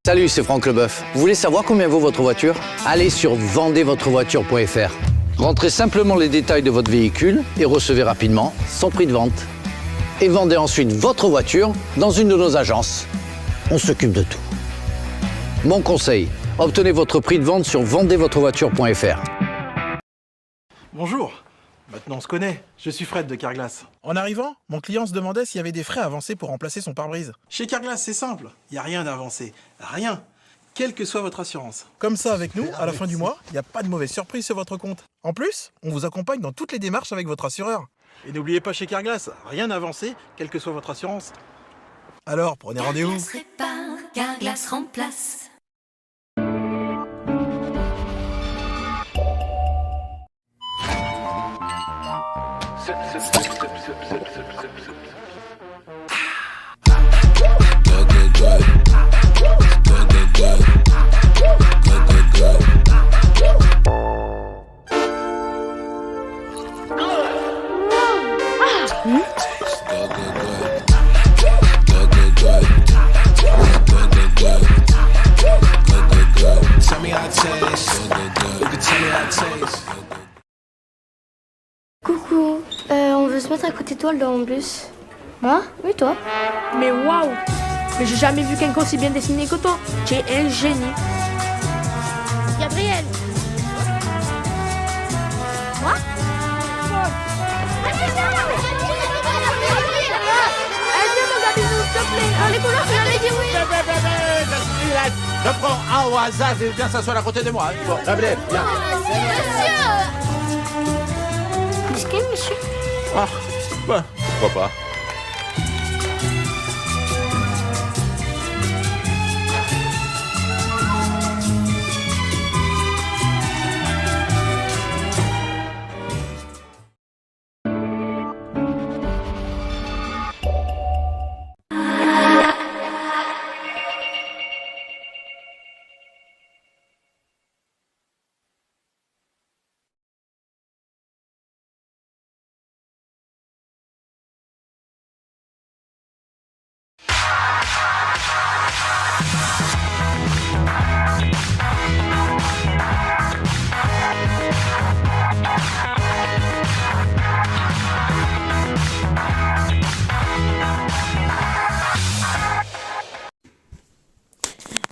Salut, c'est Franck Leboeuf. Vous voulez savoir combien vaut votre voiture? Allez sur vendezvotrevoiture.fr. Rentrez simplement les détails de votre véhicule et recevez rapidement son prix de vente. Et vendez ensuite votre voiture dans une de nos agences. On s'occupe de tout. Mon conseil, obtenez votre prix de vente sur vendezvotrevoiture.fr. Bonjour, maintenant on se connaît, je suis Fred de Carglass. En arrivant, mon client se demandait s'il y avait des frais avancés pour remplacer son pare-brise. Chez Carglass, c'est simple, il n'y a rien d'avancé, rien, quelle que soit votre assurance. Comme ça, avec nous, à la fin du mois, il n'y a pas de mauvaise surprise sur votre compte. En plus, on vous accompagne dans toutes les démarches avec votre assureur. Et n'oubliez pas chez Carglass, rien d'avancé, quelle que soit votre assurance. Alors, prenez rendez-vous. Carglass répare, Carglass remplace. Coucou, on veut se mettre à côté de toi dans le bus. Hein? Oui, toi? Mais waouh! Mais j'ai jamais vu quelqu'un aussi bien dessiné que toi. Tu es un génie. Gabriel! Moi? Viens regarder-nous, s'il te plaît. Les couleurs, tu allais dire oui. Je prends un au hasard et viens s'asseoir à côté de moi. Bon, Gabriel, viens. Monsieur! Monsieur? Ah, ouais, pourquoi pas.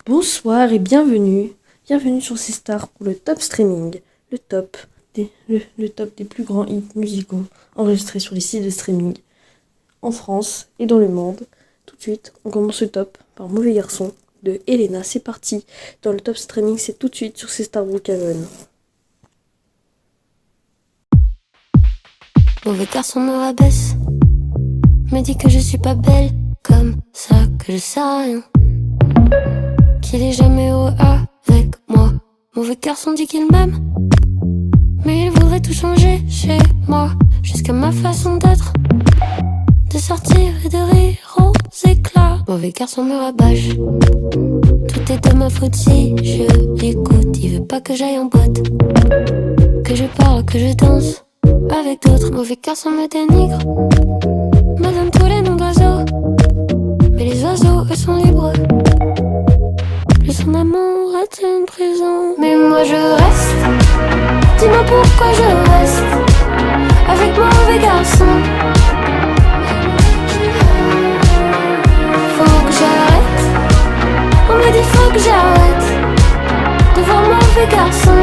Bonsoir et bienvenue sur C Star pour le top streaming, le top des plus grands hits musicaux enregistrés sur les sites de streaming en France et dans le monde. Tout de suite, on commence le top par Mauvais Garçon de Elena. C'est parti, dans le top streaming, c'est tout de suite sur C Star Brookhaven. Mauvais garçon me rabaisse, me dit que je suis pas belle, comme ça que je sais rien, qu'il est jamais heureux avec moi. Mauvais garçon dit qu'il m'aime, mais il voudrait tout changer chez moi, jusqu'à ma façon d'être, de sortir et de rire aux éclats. Mauvais garçon me rabâche, tout est de ma faute si je l'écoute. Il veut pas que j'aille en boîte, que je parle, que je danse avec d'autres. Mauvais garçon me dénigre, me donne tous les noms d'oiseaux, mais les oiseaux eux sont libres. Plus son amour est une prison. Mais moi je reste, dis-moi pourquoi je reste avec mauvais garçon. Faut que j'arrête, on me dit faut que j'arrête de voir mauvais garçon.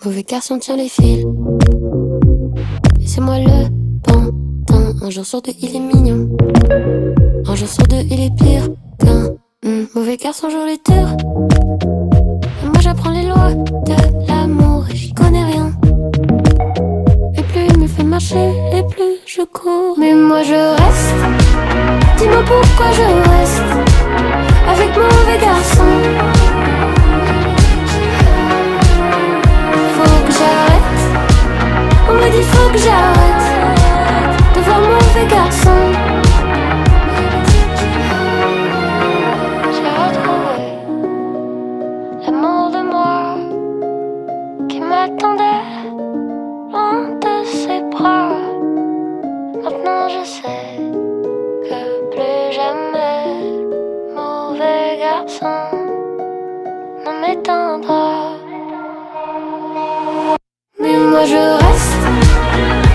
Mauvais garçon tient les fils, et c'est moi le pantin. Un jour sur deux il est mignon, un jour sur deux il est pire qu'un mauvais garçon joue les tours. Et moi j'apprends les lois de l'amour et j'y connais rien. Et plus il me fait marcher et plus je cours. Mais moi je reste, dis-moi pourquoi je reste avec mauvais garçon. Faut que j'arrête, on me dit faut que j'arrête de voir mauvais garçon. J'ai retrouvé l'amour de moi qui m'attendait loin de ses bras. Maintenant je sais moi je reste.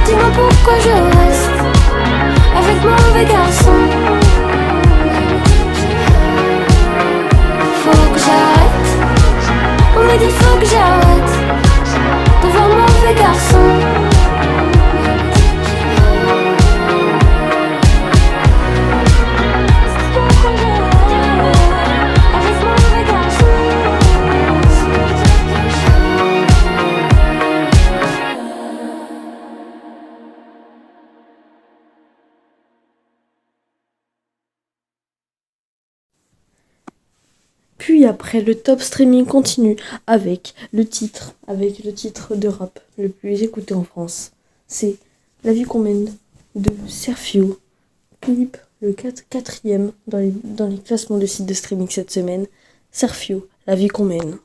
Dis-moi pourquoi je reste avec mon mauvais garçon. Faut que j'arrête. On me dit faut que j'arrête de voir mon mauvais garçon. Puis après, le top streaming continue avec le titre de rap le plus écouté en France. C'est La vie qu'on mène de Serfio, clip le 4e dans les classements de sites de streaming cette semaine. Serfio, La vie qu'on mène.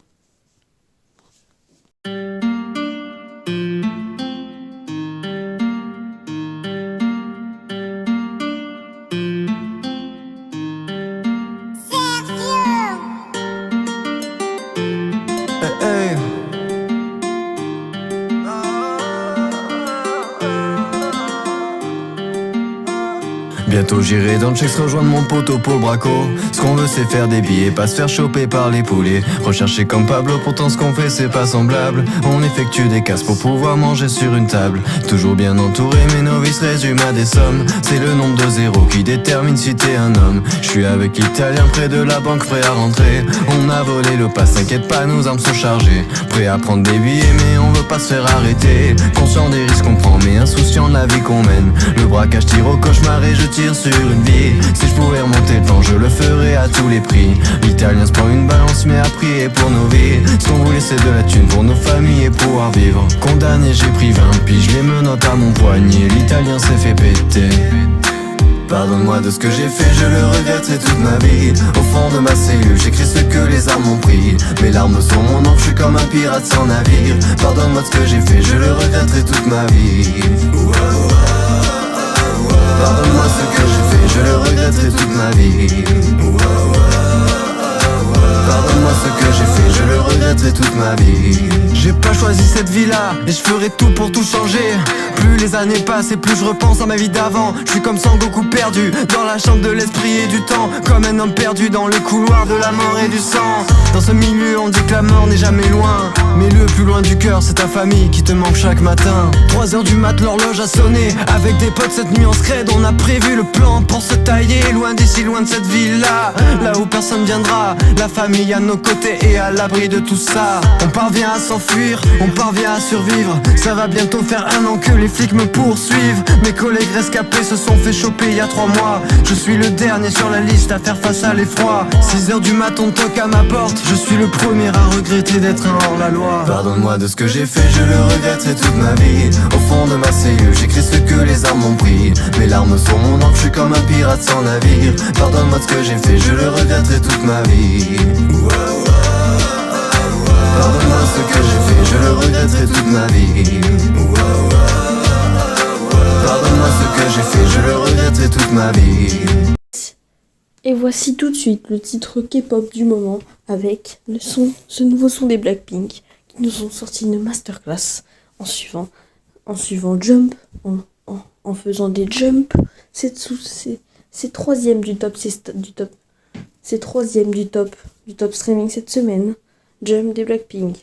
Bientôt j'irai dans le Chex rejoindre mon poteau pour le braco. Ce qu'on veut c'est faire des billets, pas se faire choper par les poulets. Rechercher comme Pablo, pourtant ce qu'on fait c'est pas semblable. On effectue des casses pour pouvoir manger sur une table. Toujours bien entouré, mes novices résument à des sommes. C'est le nombre de zéros qui détermine si t'es un homme. Je suis avec l'Italien près de la banque, prêt à rentrer. On a volé le pass, t'inquiète pas, nos armes sont chargées. Prêt à prendre des billets mais on veut pas se faire arrêter. Conscient des risques qu'on prend mais insouciant de la vie qu'on mène. Le braquage tire au cauchemar et je tire sur une vie. Si je pouvais remonter le temps, je le ferais à tous les prix. L'Italien se prend une balance mais a prié pour nos vies. Ce qu'on voulait c'est de la thune pour nos familles et pouvoir vivre. Condamné j'ai pris 20 piges, les menottes à mon poignet. L'Italien s'est fait péter. Pardonne-moi de ce que j'ai fait, je le regretterai toute ma vie. Au fond de ma cellule, j'écris ce que les armes ont pris. Mes larmes sont mon encre, je suis comme un pirate sans navire. Pardonne-moi de ce que j'ai fait, je le regretterai toute ma vie. Pardonne-moi ce que j'ai fait, je le regretterai toute ma vie. Pardonne-moi ce que j'ai fait, je le regretterai toute ma vie. J'ai pas choisi cette vie-là, et je ferai tout pour tout changer. Plus les années passent et plus je repense à ma vie d'avant. Je suis comme Sangoku perdu, dans la chambre de l'esprit et du temps. Comme un homme perdu dans le couloir de la mort et du sang. Dans ce milieu on dit que la mort n'est jamais loin. Mais le plus loin du cœur c'est ta famille qui te manque chaque matin. 3h du mat l'horloge a sonné. Avec des potes cette nuit en scred on a prévu le plan pour se tailler. Loin d'ici, loin de cette ville-là, là où personne viendra. La famille à nos côtés et à l'abri de tout ça. On parvient à s'enfuir, on parvient à survivre. Ça va bientôt faire 1 an que les flics me poursuivent. Mes collègues rescapés se sont fait choper il y a 3 mois. Je suis le dernier sur la liste à faire face à l'effroi. 6h du mat on toque à ma porte. Je suis le premier à regretter d'être un hors-la-loi. Pardonne-moi de ce que j'ai fait, je le regretterai toute ma vie. Au fond de ma cellule, j'écris ce que les armes ont pris. Mes larmes sont mon encre, je suis comme un pirate sans navire. Pardonne-moi de ce que j'ai fait, je le regretterai toute ma vie. Pardonne-moi ce que j'ai fait, je le regretterai toute ma vie. Pardonne-moi ce que j'ai fait, je le regretterai toute ma vie. Et voici tout de suite le titre K-pop du moment avec ce nouveau son des Blackpink qui nous ont sorti une masterclass en suivant Jump, en faisant des jumps. C'est 3ème du top, c'est 3ème du top streaming cette semaine. Jump des Blackpink.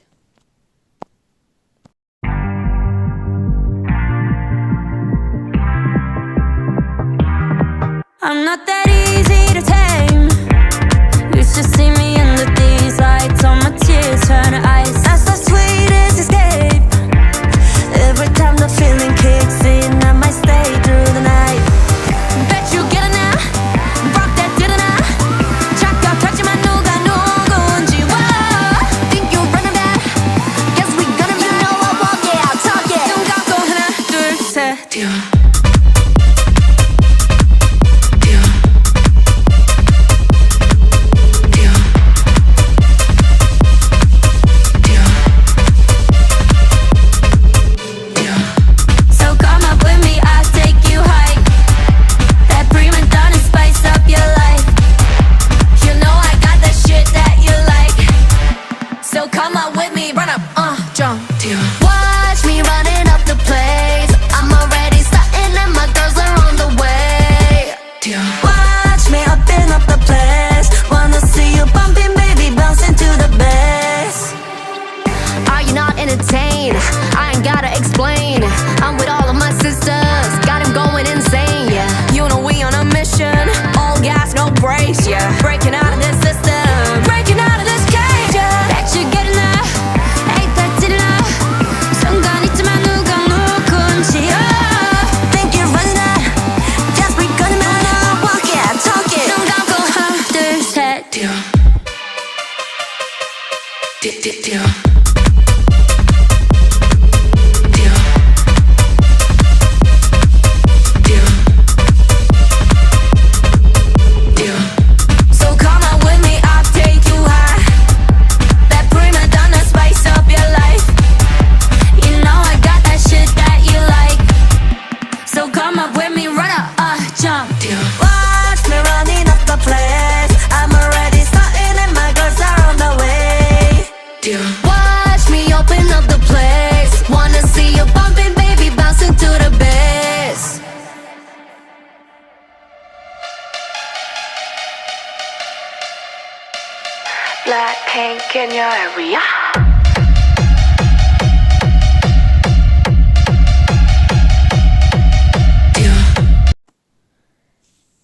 I'm not that easy to tame. You should see me under these lights. All my tears turn to ice. That's the sweetest escape. Every time the feeling kicks in, I might stay through the night. Bet you get it now. Rock that didn't I? 잠깐 하지만 누가 누군지. Whoa, think you're running back? Guess we gonna be. You know I walk it out, talk it. 눈 감고 하나, 둘, 셋. So come on with me, I'll take you high. That prima donna spice up your life. You know I got that shit that you like. So come up with me, run up, jump. Watch me running up the place. I'm already starting and my girls are on the way. Watch me open up the place. Wanna see you bumping, baby, bouncing to the bass. Blackpink in your area.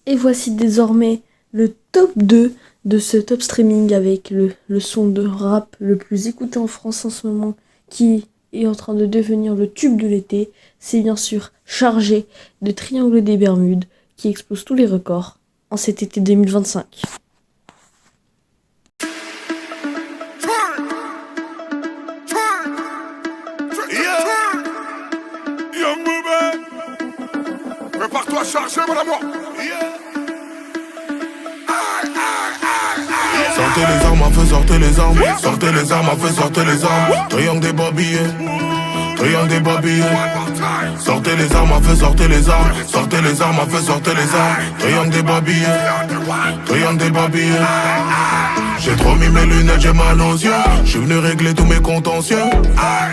Et voici désormais le top 2 de ce top streaming avec le son de rap le plus écouté en France en ce moment, qui est en train de devenir le tube de l'été. C'est bien sûr Chargé de Triangle des Bermudes qui explose tous les records en cet été 2025. Young Booba, prépare-toi à charger, mon amour. Sortez les armes, à feu, sortez les armes. Sortez les armes, à feu, sortez les armes. Triangle des babillés, triangle des babillés. Sortez les armes, à feu, sortez les armes. Sortez les armes, à feu, sortez les armes. Triangle des babillés, triangle des babillés. J'ai trop mis mes lunettes, j'ai mal aux yeux. J'suis venu régler tous mes contentieux.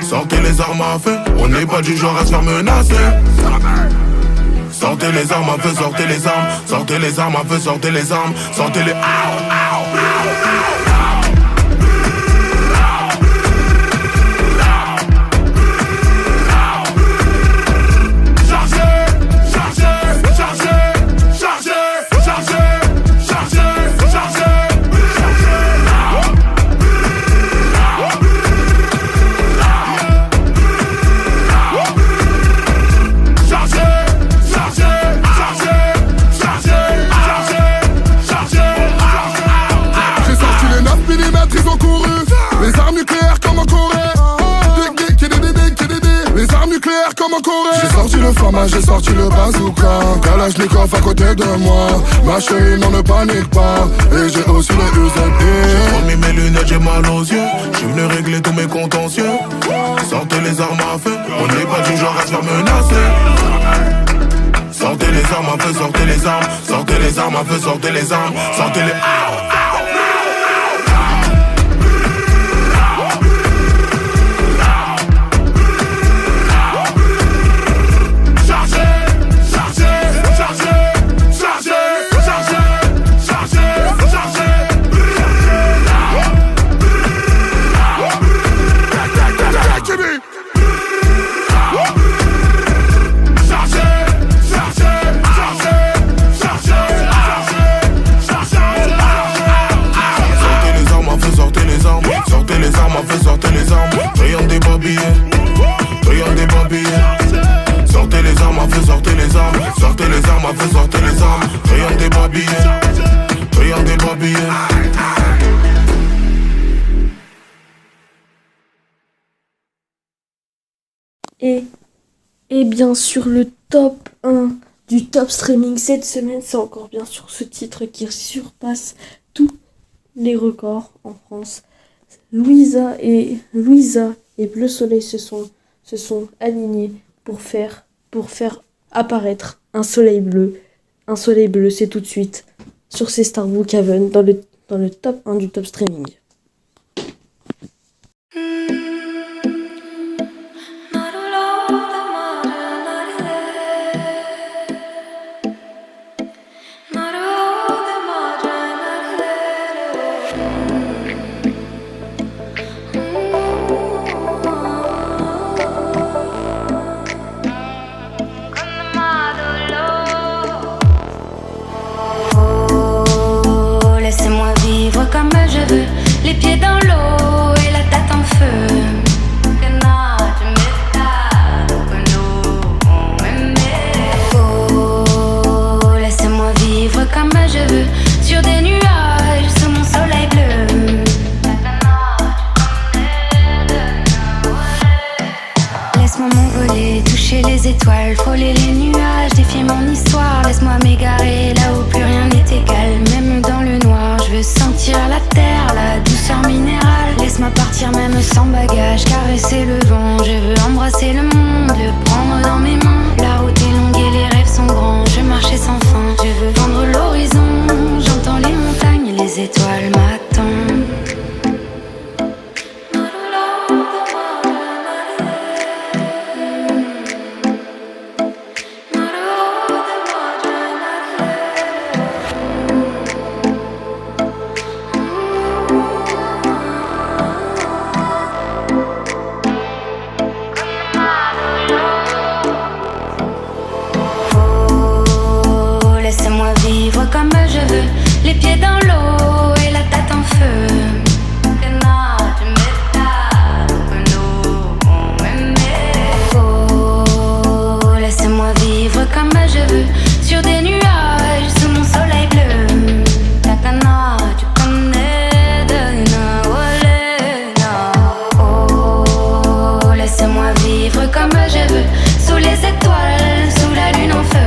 Sortez les armes à feu, on n'est pas du genre à se faire menacer. Sortez les armes à feu, sortez les armes. Sortez les armes à feu, sortez les armes. Sortez les J'ai sorti le format, j'ai sorti le bazooka. Kalachnikov à côté de moi. Ma chérie, non ne panique pas. Et j'ai aussi les UZP. J'ai trop mis mes lunettes, j'ai mal aux yeux. J'suis venu régler tous mes contentieux. Sortez les armes à feu, on n'est pas du genre à se faire menacer. Sortez les armes à feu, sortez les armes. Sortez les armes à feu, sortez les armes. Sortez les sortez les armes, triangle des babillés, triangle des babillés. Sortez les armes à feu, sortez les armes. Sortez les armes à feu, sortez les armes. Triangle des babillés, triangle des babillés. Et bien sûr le top 1 du top streaming cette semaine, c'est encore bien sûr ce titre qui surpasse tous les records en France. Louisa et Bleu Soleil se sont alignés pour faire apparaître un soleil bleu. Un soleil bleu, c'est tout de suite sur ces Starbook Haven dans le top 1 du top streaming. les étoiles, frôler les nuages, défier mon histoire. Laisse-moi m'égarer là où plus rien n'est égal. Même dans le noir, je veux sentir la terre, la douceur minérale. Laisse-moi partir même sans bagage, caresser le vent. Je veux embrasser le monde, le prendre dans mes mains. La route est longue et les rêves sont grands, je marchais sans fin. Je veux vendre l'horizon, j'entends les montagnes et les étoiles m'attendent. Comme je veux, les pieds dans l'eau et la tête en feu. Oh, laissez-moi vivre comme je veux, sur des nuages, sous mon soleil bleu. Takana, tu connais de oh, laissez-moi vivre comme je veux, sous les étoiles, sous la lune en feu.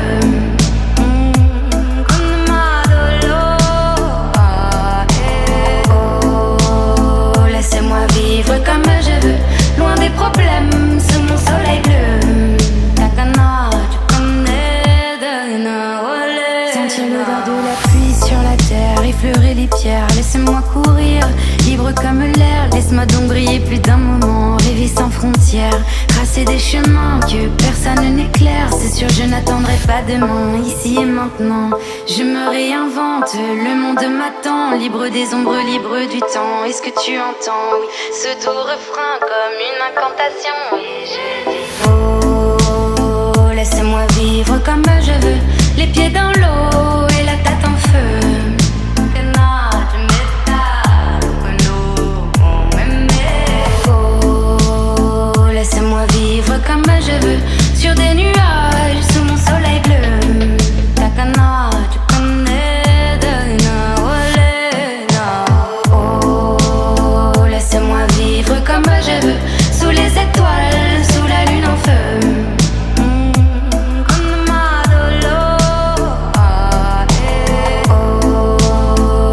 Comme je veux, loin des problèmes, sous mon soleil bleu. Takana, tu connais de Nawale. Sentir l'odeur de la pluie sur la terre, effleurer les pierres, laissez-moi courir, libre comme l'air. Laisse-moi donc briller plus d'un moment, rêver sans frontières, tracer des chemins que personne n'éclaire. C'est sûr, je n'attendrai pas demain, ici et maintenant. Je me réinvente, le monde m'attend, libre des ombres, libre du temps. Est-ce que tu entends, oui, ce doux refrain comme une incantation? Oui, je dis oh, laissez-moi vivre comme je veux, les pieds dans l'eau et la tête en feu. Oh, laissez-moi vivre comme je veux, sur des nuages, sous mon soleil bleu. Takana, tu connais de oh, laissez-moi vivre comme je veux, sous les étoiles, sous la lune en feu.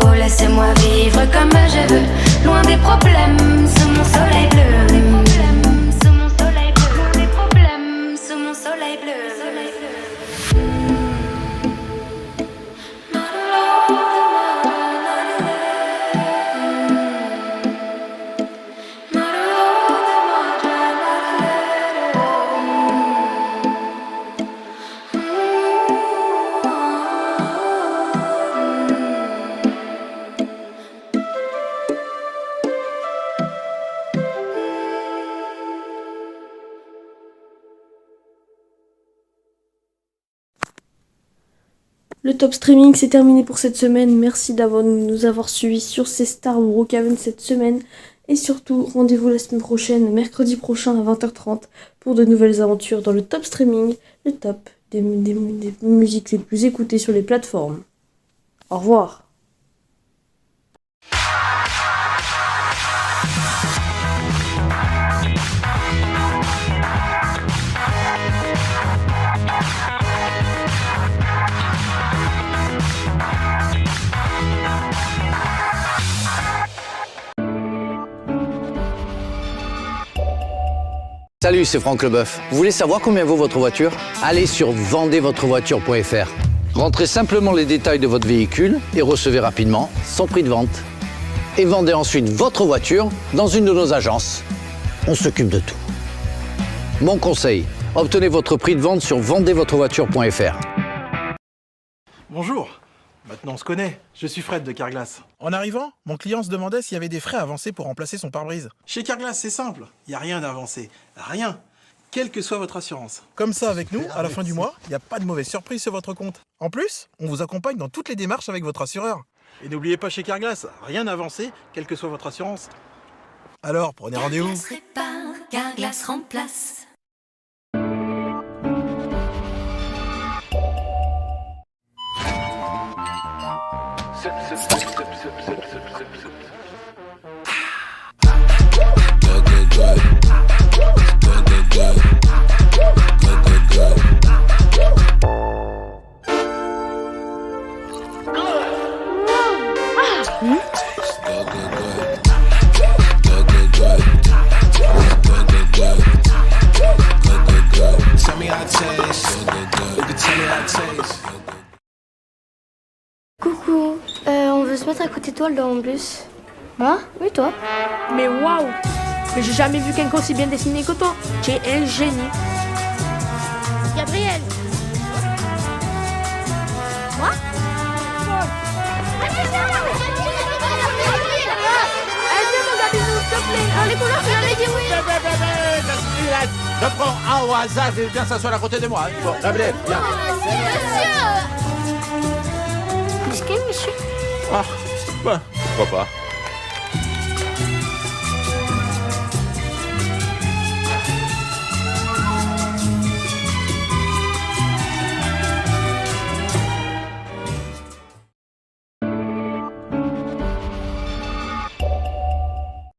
Oh, laissez-moi vivre comme je veux, loin des problèmes, sous mon soleil bleu. Sous mon soleil bleu, des problèmes, sous mon soleil bleu. Le top streaming, c'est terminé pour cette semaine. Merci de nous avoir suivis sur C-Star ou Brookhaven cette semaine. Et surtout, rendez-vous la semaine prochaine, mercredi prochain à 20h30, pour de nouvelles aventures dans le top streaming, le top des musiques les plus écoutées sur les plateformes. Au revoir. Salut, c'est Franck Leboeuf. Vous voulez savoir combien vaut votre voiture? Allez sur vendezvotrevoiture.fr. Rentrez simplement les détails de votre véhicule et recevez rapidement son prix de vente. Et vendez ensuite votre voiture dans une de nos agences. On s'occupe de tout. Mon conseil, obtenez votre prix de vente sur vendezvotrevoiture.fr. Bonjour. Maintenant on se connaît, je suis Fred de Carglass. En arrivant, mon client se demandait s'il y avait des frais avancés pour remplacer son pare-brise. Chez Carglass, c'est simple, il n'y a rien d'avancé, rien, quelle que soit votre assurance. Comme ça, avec nous, à la fin du mois, il n'y a pas de mauvaise surprise sur votre compte. En plus, on vous accompagne dans toutes les démarches avec votre assureur. Et n'oubliez pas, chez Carglass, rien d'avancé, quelle que soit votre assurance. Alors, prenez rendez-vous. Carglass répare, Carglass remplace. étoiles dans mon bus. Moi? Oui, toi? Mais waouh! Mais j'ai jamais vu quelqu'un aussi bien dessiné que toi. Tu es un génie. Gabriel! Moi? Les couleurs, tu l'avais dit oui. Jasmine, je prends un au hasard et viens s'asseoir à côté de moi. Bon, Gabriel, viens. Monsieur! Monsieur? Ah, bah, pourquoi pas.